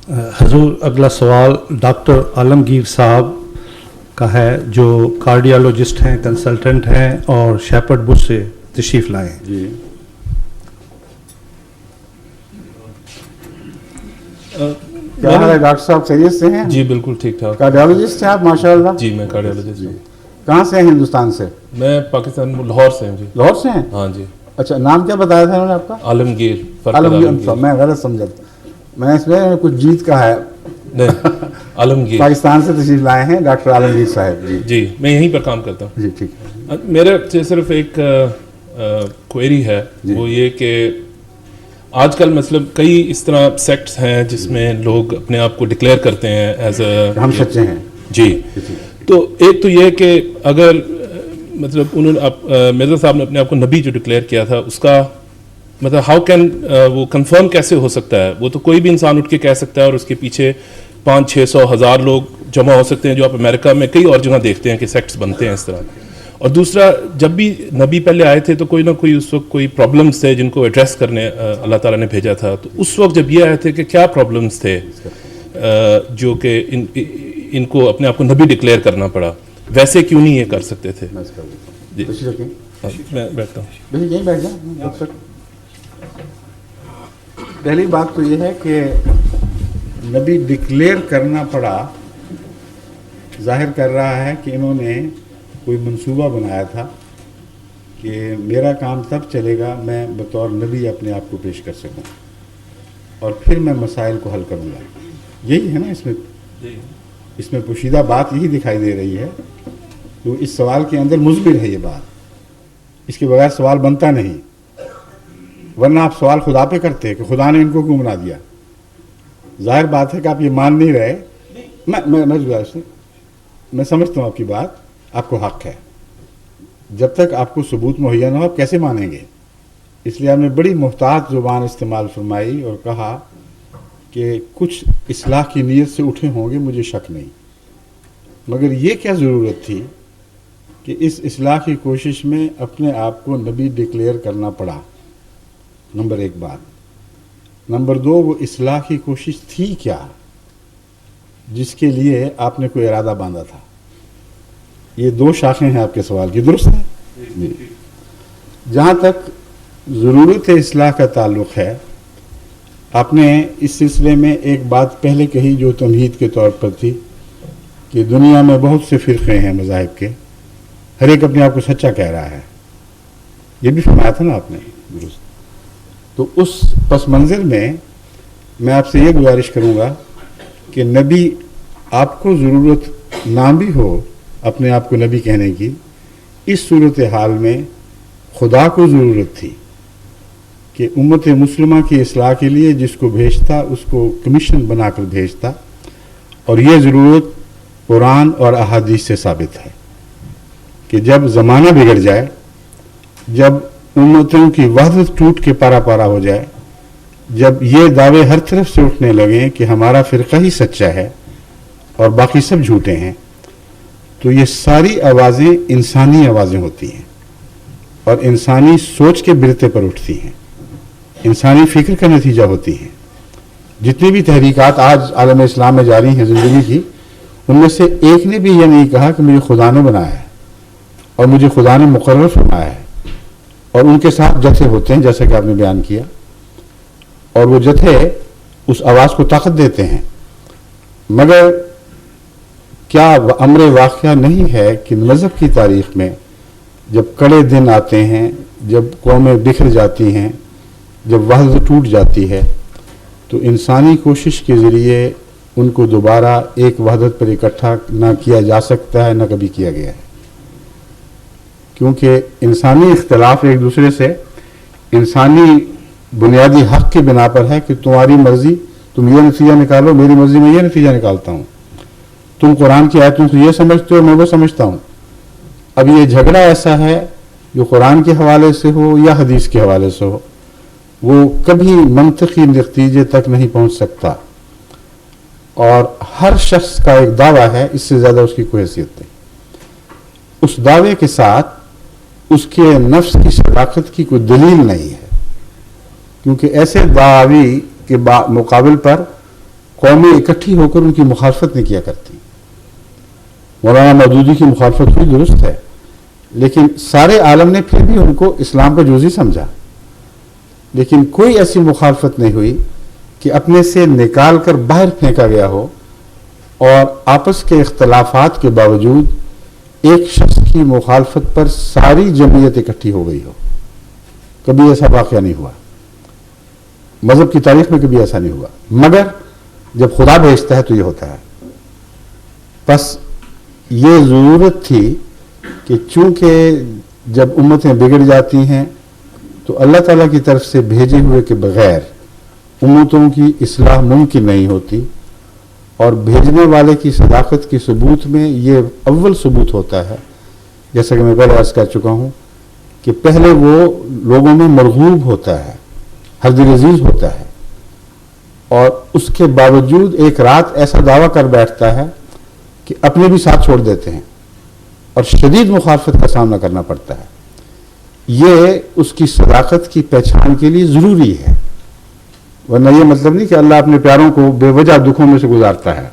حضور اگلا سوال ڈاکٹر عالمگیر صاحب کا ہے جو کارڈیالوجسٹ ہیں، کنسلٹنٹ ہیں اور شیپرڈ بش سے تشریف لائے ہیں. جی کیا حال ہے ڈاکٹر صاحب، خیریت سے ہیں؟ جی بالکل ٹھیک ٹھاک. کارڈیالوجسٹ ہیں آپ ماشاء اللہ. جی میں کارڈیالوجسٹ ہوں. کہاں سے ہیں ہندوستان سے؟ میں پاکستان لاہور سے ہوں. جی لاہور سے ہیں؟ ہاں جی. اچھا نام کیا بتایا تھا انہوں نے آپ کا؟ عالمگیر. عالمگیر. میں غلط سمجھا تھا، میں اس میں کچھ جیت کا ہے. نہیں عالمگیر. پاکستان سے تشریف لائے ہیں ڈاکٹر عالمگیر صاحب. جی جی میں یہیں پر کام کرتا ہوں. جی ٹھیک ہے. میرے سے صرف ایک کوئری ہے، وہ یہ کہ آج کل مطلب کئی اس طرح سیکٹس ہیں جس میں لوگ اپنے آپ کو ڈکلیئر کرتے ہیں ایز اے ہم سچے ہیں. جی تو ایک تو یہ کہ اگر مطلب انہوں نے مرزا صاحب نے اپنے آپ کو نبی جو ڈکلیئر کیا تھا اس کا مطلب ہاؤ کین وہ کنفرم کیسے ہو سکتا ہے؟ وہ تو کوئی بھی انسان اٹھ کے کہہ سکتا ہے اور اس کے پیچھے 500-600,000 لوگ جمع ہو سکتے ہیں، جو آپ امریکہ میں کئی اور جگہ دیکھتے ہیں کہ سیکٹس بنتے ہیں اس طرح. اور دوسرا جب بھی نبی پہلے آئے تھے تو کوئی نہ کوئی اس وقت کوئی پرابلمس تھے جن کو ایڈریس کرنے اللہ تعالیٰ نے بھیجا تھا. تو اس وقت جب یہ آئے تھے کہ کیا پرابلمس تھے جو کہ ان کو اپنے آپ کو نبی ڈکلیئر کرنا پڑا، ویسے کیوں نہیں یہ کر سکتے تھے؟ جی میں بیٹھتا ہوں. یہیں بیٹھ جائیں. پہلی بات تو یہ ہے کہ نبی ڈکلیئر کرنا پڑا ظاہر کر رہا ہے کہ انہوں نے کوئی منصوبہ بنایا تھا کہ میرا کام تب چلے گا میں بطور نبی اپنے آپ کو پیش کر سکوں اور پھر میں مسائل کو حل کروں گا. یہی ہے نا اس میں پوشیدہ بات یہی دکھائی دے رہی ہے. تو اس سوال کے اندر مضمر ہے یہ بات، اس کے بغیر سوال بنتا نہیں. ورنہ آپ سوال خدا پہ کرتے کہ خدا نے ان کو کیوں بنا دیا. ظاہر بات ہے کہ آپ یہ مان نہیں رہے. میں سمجھتا ہوں آپ کی بات، آپ کو حق ہے. جب تک آپ کو ثبوت مہیا نہ ہو آپ کیسے مانیں گے؟ اس لیے آپ نے بڑی محتاط زبان استعمال فرمائی اور کہا کہ کچھ اصلاح کی نیت سے اٹھے ہوں گے، مجھے شک نہیں. مگر یہ کیا ضرورت تھی کہ اس اصلاح کی کوشش میں اپنے آپ کو نبی ڈکلیئر کرنا پڑا؟ نمبر ایک بات. نمبر دو، وہ اصلاح کی کوشش تھی کیا جس کے لیے آپ نے کوئی ارادہ باندھا تھا؟ یہ دو شاخیں ہیں آپ کے سوال کی، درست ہے؟ جی. جہاں تک ضرورت اصلاح کا تعلق ہے، آپ نے اس سلسلے میں ایک بات پہلے کہی جو تمہید کے طور پر تھی کہ دنیا میں بہت سے فرقے ہیں مذاہب کے، ہر ایک اپنے آپ کو سچا کہہ رہا ہے. یہ بھی فرمایا تھا نا آپ نے، درست. تو اس پس منظر میں آپ سے یہ گزارش کروں گا کہ نبی آپ کو ضرورت نہ بھی ہو اپنے آپ کو نبی کہنے کی، اس صورتحال میں خدا کو ضرورت تھی کہ امت مسلمہ کی اصلاح کے لیے جس کو بھیجتا اس کو کمیشن بنا کر بھیجتا. اور یہ ضرورت قرآن اور احادیث سے ثابت ہے کہ جب زمانہ بگڑ جائے، جب امتوں کی وحدت ٹوٹ کے پارا پارا ہو جائے، جب یہ دعوے ہر طرف سے اٹھنے لگیں کہ ہمارا فرقہ ہی سچا ہے اور باقی سب جھوٹے ہیں، تو یہ ساری آوازیں انسانی آوازیں ہوتی ہیں اور انسانی سوچ کے برتے پر اٹھتی ہیں، انسانی فکر کا نتیجہ ہوتی ہیں. جتنی بھی تحریکات آج عالم اسلام میں جاری ہیں زندگی کی، ان میں سے ایک نے بھی یہ نہیں کہا کہ مجھے خدا نے بنایا ہے اور مجھے خدا نے مقرر فرمایا ہے. اور ان کے ساتھ جتھے ہوتے ہیں جیسا کہ آپ نے بیان کیا، اور وہ جتھے اس آواز کو طاقت دیتے ہیں. مگر کیا امر واقعہ نہیں ہے کہ مذہب کی تاریخ میں جب کڑے دن آتے ہیں، جب قومیں بکھر جاتی ہیں، جب وحدت ٹوٹ جاتی ہے، تو انسانی کوشش کے ذریعے ان کو دوبارہ ایک وحدت پر اکٹھا نہ کیا جا سکتا ہے، نہ کبھی کیا گیا ہے. کیونکہ انسانی اختلاف ایک دوسرے سے انسانی بنیادی حق کی بنا پر ہے کہ تمہاری مرضی تم یہ نتیجہ نکالو، میری مرضی میں یہ نتیجہ نکالتا ہوں. تم قرآن کی آیتوں سے یہ سمجھتے ہو، میں وہ سمجھتا ہوں. اب یہ جھگڑا ایسا ہے جو قرآن کے حوالے سے ہو یا حدیث کے حوالے سے ہو، وہ کبھی منطقی نتیجے تک نہیں پہنچ سکتا. اور ہر شخص کا ایک دعویٰ ہے، اس سے زیادہ اس کی کوئی حیثیت نہیں. اس دعوے کے ساتھ اس کے نفس کی صداقت کی کوئی دلیل نہیں ہے، کیونکہ ایسے دعوی کے مقابل پر قومیں اکٹھی ہو کر ان کی مخالفت نہیں کیا کرتی. مولانا مودودی کی مخالفت ہوئی درست ہے، لیکن سارے عالم نے پھر بھی ان کو اسلام کا جزوی سمجھا. لیکن کوئی ایسی مخالفت نہیں ہوئی کہ اپنے سے نکال کر باہر پھینکا گیا ہو اور آپس کے اختلافات کے باوجود ایک شخص کی مخالفت پر ساری جمعیت اکٹھی ہو گئی ہو. کبھی ایسا واقعہ نہیں ہوا، مذہب کی تاریخ میں کبھی ایسا نہیں ہوا. مگر جب خدا بھیجتا ہے تو یہ ہوتا ہے. بس یہ ضرورت تھی کہ چونکہ جب امتیں بگڑ جاتی ہیں تو اللہ تعالیٰ کی طرف سے بھیجے ہوئے کے بغیر امتوں کی اصلاح ممکن نہیں ہوتی، اور بھیجنے والے کی صداقت کی ثبوت میں یہ اول ثبوت ہوتا ہے، جیسا کہ میں پہلے عرض کر چکا ہوں کہ پہلے وہ لوگوں میں مرغوب ہوتا ہے، ہر دل عزیز ہوتا ہے، اور اس کے باوجود ایک رات ایسا دعویٰ کر بیٹھتا ہے کہ اپنے بھی ساتھ چھوڑ دیتے ہیں اور شدید مخالفت کا سامنا کرنا پڑتا ہے. یہ اس کی صداقت کی پہچان کے لیے ضروری ہے، ورنہ یہ مطلب نہیں کہ اللہ اپنے پیاروں کو بے وجہ دکھوں میں سے گزارتا ہے.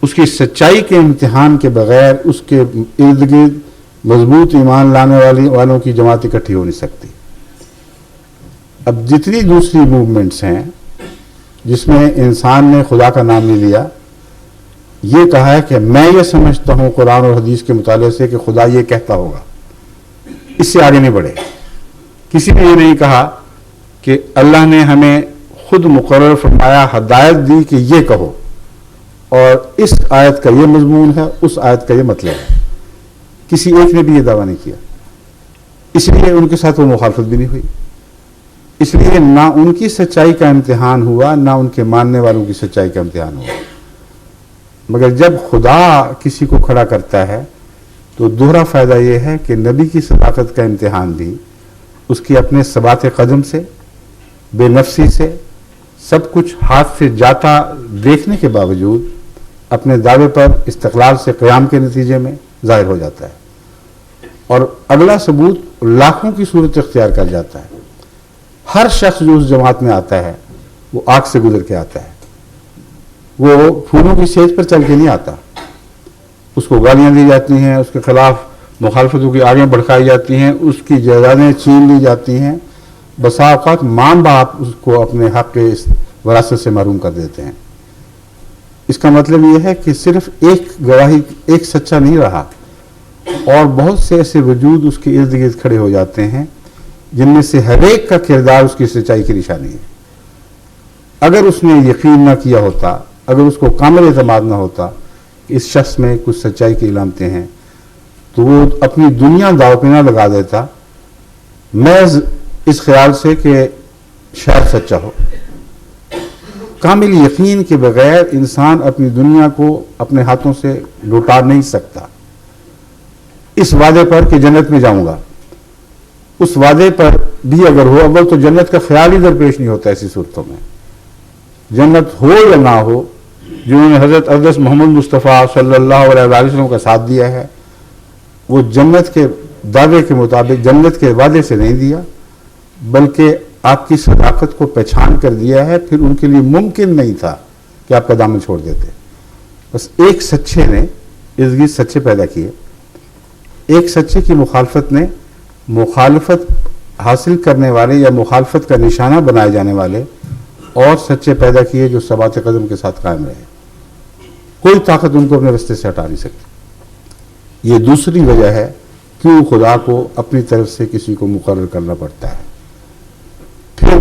اس کی سچائی کے امتحان کے بغیر اس کے ارد گرد مضبوط ایمان لانے والوں کی جماعت اکٹھی ہو نہیں سکتی. اب جتنی دوسری موومنٹس ہیں جس میں انسان نے خدا کا نام نہیں لیا، یہ کہا ہے کہ میں یہ سمجھتا ہوں قرآن اور حدیث کے مطالعے سے کہ خدا یہ کہتا ہوگا، اس سے آگے نہیں بڑھے. کسی نے یہ نہیں کہا کہ اللہ نے ہمیں خود مقرر فرمایا، ہدایت دی کہ یہ کہو، اور اس آیت کا یہ مضمون ہے، اس آیت کا یہ مطلب ہے. کسی ایک نے بھی یہ دعویٰ نہیں کیا، اس لیے ان کے ساتھ وہ مخالفت بھی نہیں ہوئی. اس لیے نہ ان کی سچائی کا امتحان ہوا، نہ ان کے ماننے والوں کی سچائی کا امتحان ہوا. مگر جب خدا کسی کو کھڑا کرتا ہے تو دوہرا فائدہ یہ ہے کہ نبی کی صداقت کا امتحان بھی اس کی اپنے ثبات قدم سے، بے نفسی سے، سب کچھ ہاتھ سے جاتا دیکھنے کے باوجود اپنے دعوے پر استقلال سے قیام کے نتیجے میں ظاہر ہو جاتا ہے. اور اگلا ثبوت لاکھوں کی صورت اختیار کر جاتا ہے. ہر شخص جو اس جماعت میں آتا ہے وہ آگ سے گزر کے آتا ہے، وہ پھولوں کی سیج پر چل کے نہیں آتا. اس کو گالیاں دی جاتی ہیں، اس کے خلاف مخالفتوں کی آگیں بڑھائی جاتی ہیں، اس کی جائیدادیں چھین لی جاتی ہیں. بسا اوقات ماں باپ اس کو اپنے حق کے وراثت سے محروم کر دیتے ہیں. اس کا مطلب یہ ہے کہ صرف ایک گواہی، ایک سچا نہیں رہا، اور بہت سے ایسے وجود اس کے ارد گرد کھڑے ہو جاتے ہیں جن میں سے ہر ایک کا کردار اس کی سچائی کی نشانی ہے. اگر اس نے یقین نہ کیا ہوتا، اگر اس کو کامل اعتماد نہ ہوتا کہ اس شخص میں کچھ سچائی کی علامتیں ہیں، تو وہ اپنی دنیا داؤ پہ نہ لگا دیتا محض اس خیال سے کہ شاید سچا ہو. کامل یقین کے بغیر انسان اپنی دنیا کو اپنے ہاتھوں سے لوٹا نہیں سکتا. اس وعدے پر کہ جنت میں جاؤں گا، اس وعدے پر بھی اگر ہو، اول تو جنت کا خیال ہی درپیش نہیں ہوتا. ایسی صورتوں میں جنت ہو یا نہ ہو، جنہوں نے حضرت اقدس محمد مصطفیٰ صلی اللہ علیہ وسلم کا ساتھ دیا ہے، وہ جنت کے دعوے کے مطابق جنت کے وعدے سے نہیں دیا، بلکہ آپ کی صداقت کو پہچان کر دیا ہے. پھر ان کے لیے ممکن نہیں تھا کہ آپ کا دامن چھوڑ دیتے. بس ایک سچے نے ارد گرد سچے پیدا کیے، ایک سچے کی مخالفت نے مخالفت حاصل کرنے والے یا مخالفت کا نشانہ بنائے جانے والے اور سچے پیدا کیے جو ثبات قدم کے ساتھ قائم رہے. کوئی طاقت ان کو اپنے رستے سے ہٹا نہیں سکتی. یہ دوسری وجہ ہے کیوں خدا کو اپنی طرف سے کسی کو مقرر کرنا پڑتا ہے. پھر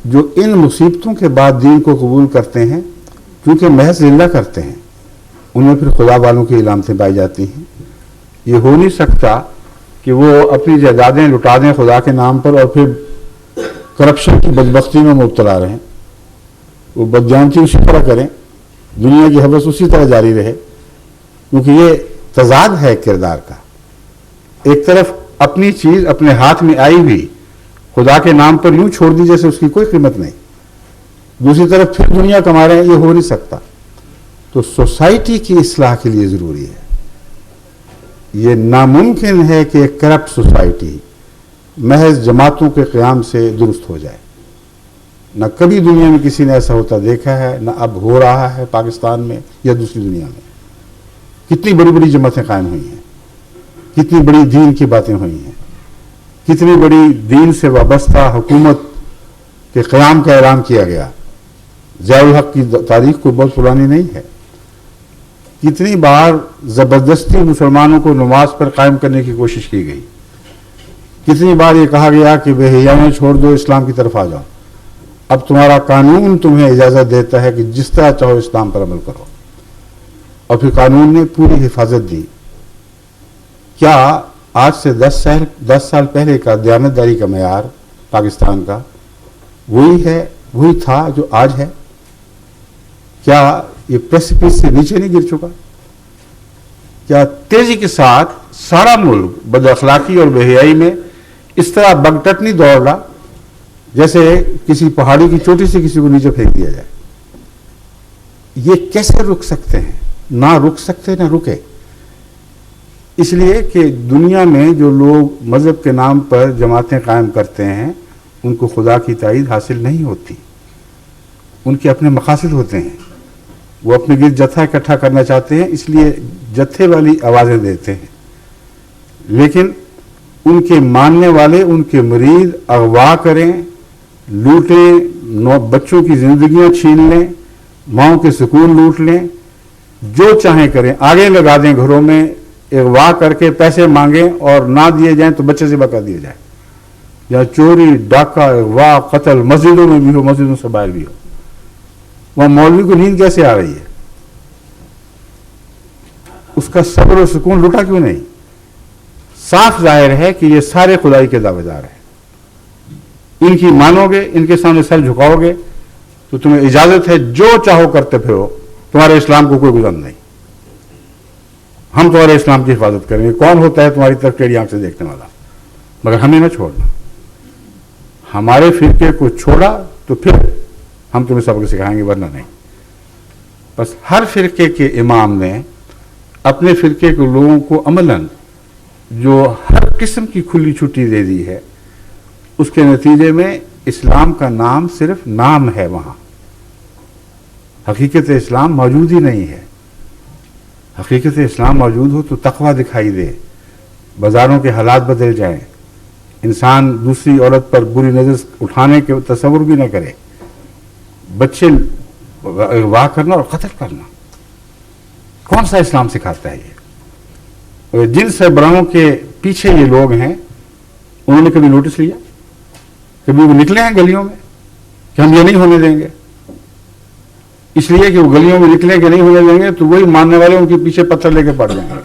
جو ان مصیبتوں کے بعد دین کو قبول کرتے ہیں، کیونکہ محض للہ کرتے ہیں، انہیں پھر خدا والوں کی علامتیں پائی جاتی ہیں. یہ ہو نہیں سکتا کہ وہ اپنی جائیدادیں لٹا دیں خدا کے نام پر اور پھر کرپشن کی بدبختی میں مبتلا رہیں. وہ بدجانتی اسی طرح کریں، دنیا کی حوث اسی طرح جاری رہے، کیونکہ یہ تضاد ہے کردار کا. ایک طرف اپنی چیز اپنے ہاتھ میں آئی ہوئی خدا کے نام پر یوں چھوڑ دی جیسے اس کی کوئی قیمت نہیں، دوسری طرف پھر دنیا کما رہے ہیں. یہ ہو نہیں سکتا. تو سوسائٹی کی اصلاح کے لیے ضروری ہے. یہ ناممکن ہے کہ ایک کرپٹ سوسائٹی محض جماعتوں کے قیام سے درست ہو جائے. نہ کبھی دنیا میں کسی نے ایسا ہوتا دیکھا ہے، نہ اب ہو رہا ہے پاکستان میں یا دوسری دنیا میں۔ کتنی بڑی بڑی جماعتیں قائم ہوئی ہیں، کتنی بڑی دین کی باتیں ہوئی ہیں، کتنی بڑی دین سے وابستہ حکومت کے قیام کا اعلان کیا گیا۔ ضیاء الحق کی تاریخ کوئی بہت پرانی نہیں ہے۔ کتنی بار زبردستی مسلمانوں کو نماز پر قائم کرنے کی کوشش کی گئی، کتنی بار یہ کہا گیا کہ بے حیائیاں چھوڑ دو، اسلام کی طرف آ جاؤ، اب تمہارا قانون تمہیں اجازت دیتا ہے کہ جس طرح چاہو اسلام پر عمل کرو، اور پھر قانون نے پوری حفاظت دی۔ کیا آج سے 10 سال پہلے کا دیانتداری کا معیار پاکستان کا وہی تھا جو آج ہے؟ کیا یہ پریسیپس سے نیچے نہیں گر چکا؟ کیا تیزی کے ساتھ سارا ملک بد اخلاقی اور بے حیائی میں اس طرح بگٹٹ نہیں دوڑ رہا جیسے کسی پہاڑی کی چوٹی سے کسی کو نیچے پھینک دیا جائے؟ یہ کیسے رک سکتے ہیں؟ نہ رک سکتے نہ رکے۔ اس لیے کہ دنیا میں جو لوگ مذہب کے نام پر جماعتیں قائم کرتے ہیں ان کو خدا کی تائید حاصل نہیں ہوتی، ان کے اپنے مقاصد ہوتے ہیں، وہ اپنے گرد جتھا اکٹھا کرنا چاہتے ہیں، اس لیے جتھے والی آوازیں دیتے ہیں، لیکن ان کے ماننے والے ان کے مرید اغوا کریں، لوٹیں، بچوں کی زندگیاں چھین لیں، ماؤں کے سکون لوٹ لیں، جو چاہیں کریں، آگے لگا دیں گھروں میں، اغوا کر کے پیسے مانگیں اور نہ دیے جائیں تو بچے سے بقا دیے جائیں، یا چوری، ڈاکہ، اغوا، قتل مسجدوں میں بھی ہو، مسجدوں سے باہر بھی ہو۔ وہاں مولوی کو نیند کیسے آ رہی ہے؟ اس کا صبر و سکون لٹا کیوں نہیں؟ صاف ظاہر ہے کہ یہ سارے خدائی کے دعوے دار ہیں۔ ان کی مانو گے، ان کے سامنے سر جھکاؤ گے تو تمہیں اجازت ہے جو چاہو کرتے پھرو، تمہارے اسلام کو کوئی گزر نہیں، ہم تمہارے اسلام کی حفاظت کریں گے۔ کون ہوتا ہے تمہاری طرف ٹیڑھی آنکھ سے دیکھنے والا؟ مگر ہمیں نہ چھوڑنا۔ ہمارے فرقے کو چھوڑا تو پھر ہم تمہیں سبق سکھائیں گے، ورنہ نہیں۔ بس ہر فرقے کے امام نے اپنے فرقے کے لوگوں کو عملاً جو ہر قسم کی کھلی چھٹی دے دی ہے، اس کے نتیجے میں اسلام کا نام صرف نام ہے، وہاں حقیقت اسلام موجود ہی نہیں ہے۔ حقیقت اسلام موجود ہو تو تقویٰ دکھائی دے، بازاروں کے حالات بدل جائیں، انسان دوسری عورت پر بری نظر اٹھانے کے تصور بھی نہ کرے، بچے اغوا کرنا اور قتل کرنا۔ کون سا اسلام سکھاتا ہے یہ؟ جن سربراہوں کے پیچھے یہ لوگ ہیں انہوں نے کبھی نوٹس لیا؟ کبھی وہ نکلے ہیں گلیوں میں کہ ہم یہ نہیں ہونے دیں گے؟ اس لیے کہ وہ گلیوں میں نکلیں کہ نہیں ہونے دیں گے تو وہی ماننے والے ان کے پیچھے پتھر لے کے پڑ جائیں گے۔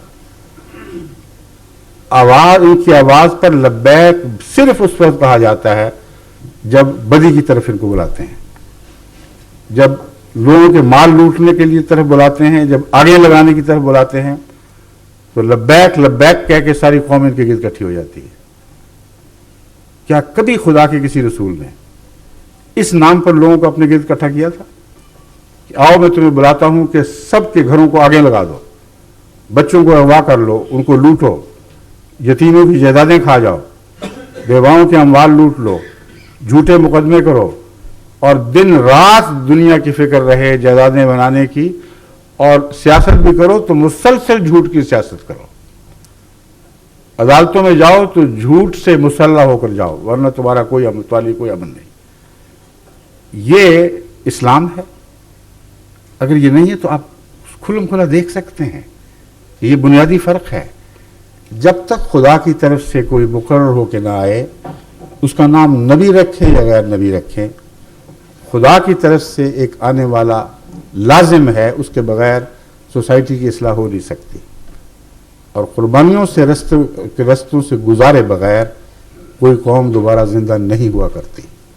ان کی آواز پر لبیک صرف اس وقت کہا جاتا ہے جب بدی کی طرف ان کو بلاتے ہیں، جب لوگوں کے مال لوٹنے کے لیے طرف بلاتے ہیں، جب آڑیاں لگانے کی طرف بلاتے ہیں تو لبیک لبیک کہہ کے ساری قوم ان کے گرد اکٹھی ہو جاتی ہے۔ کیا کبھی خدا کے کسی رسول نے اس نام پر لوگوں کو اپنے گرد اکٹھا کیا تھا کہ آؤ میں تمہیں بلاتا ہوں کہ سب کے گھروں کو آگے لگا دو، بچوں کو اغوا کر لو، ان کو لوٹو، یتیموں کی جائیدادیں کھا جاؤ، بیواؤں کے اموال لوٹ لو، جھوٹے مقدمے کرو، اور دن رات دنیا کی فکر رہے جائیدادیں بنانے کی، اور سیاست بھی کرو تو مسلسل جھوٹ کی سیاست کرو، عدالتوں میں جاؤ تو جھوٹ سے مسلح ہو کر جاؤ، ورنہ تمہارا کوئی امن نہیں۔ یہ اسلام ہے؟ اگر یہ نہیں ہے تو آپ کھلم کھلا دیکھ سکتے ہیں، یہ بنیادی فرق ہے۔ جب تک خدا کی طرف سے کوئی مقرر ہو کے نہ آئے، اس کا نام نبی رکھیں یا غیر نبی رکھیں، خدا کی طرف سے ایک آنے والا لازم ہے، اس کے بغیر سوسائٹی کی اصلاح ہو نہیں سکتی، اور قربانیوں سے رستوں سے گزارے بغیر کوئی قوم دوبارہ زندہ نہیں ہوا کرتی۔